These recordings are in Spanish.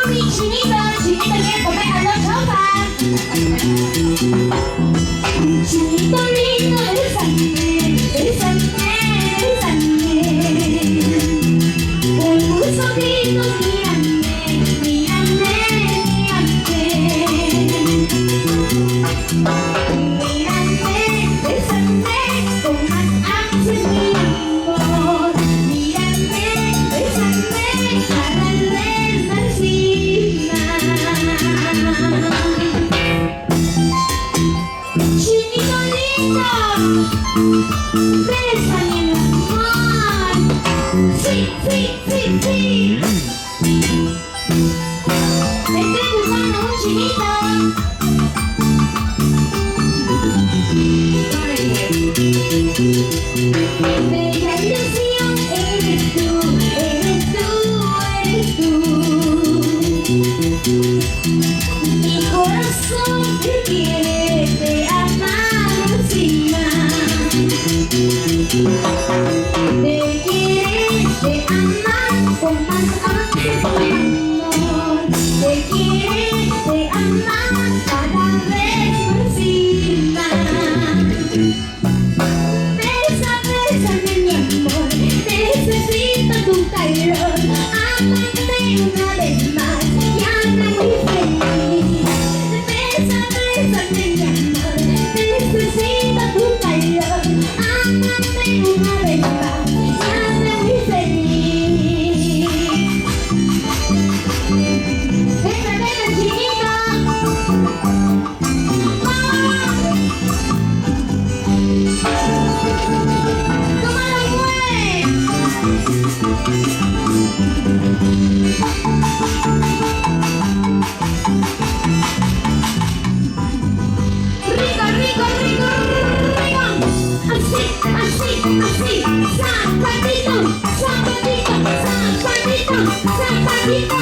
mi chinito, chinito quiere comer a los sofás. Chinito lindo, bésame, con tus ojitos mírame, mírame, mírame, bésame, con más ansias mi amor, mírame, bésame, agárrame encima. Chinito lindo, bésame mi amor, sí, sí, sí, sí. Me estoy buscando un chinito. Bella ilusión, eres tú, eres tú, eres tú. Mi corazón te quiere, te ama encima. Te quiere, te ama con más ansias mi amor. Te quiere, te ama cada vez por encima. Bésame mi amor, necesito tu calor. Amame una vez más y hazme muy feliz. Bésame mi amor, necesito tu calor. Amame una vez más y hazme muy feliz. Bésame chinito. ¡Tómalo, güey! Rico, rico, rico, rico. Así, así, así. Zapatito, zapatito, zapatito, zapatito.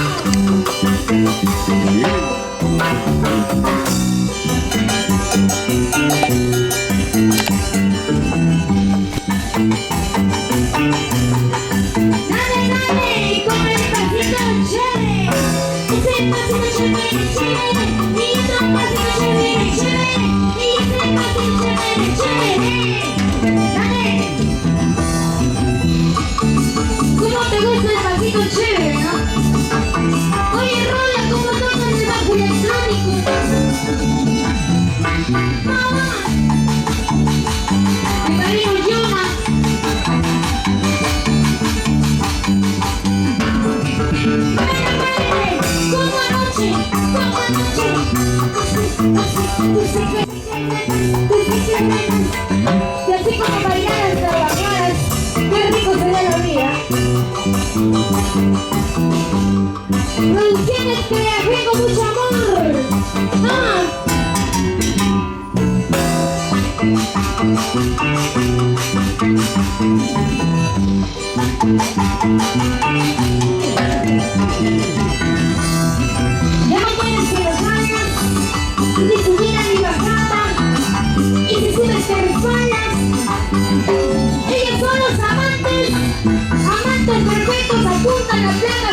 Dale, dale, con el pasito chévere. Ese pasito chévere, chévere. Y otro pasito chévere, chévere. Y ese pasito chévere, chévere. Dale. ¿Cómo te gusta el pasito chévere, no? Oye, Rola, ¿cómo tocas el bajo electrónico? Mamá. Mi marido Yoma. Como anoche, y así como bailadas trabajadas, qué rico se ve la vida. Producciones creativas con mucho amor. ¡Ah! Ya mañana se los años, si subieran mi bajada y si subes te resbalas. Ellos son los amantes, amantes perfectos, apuntan la placa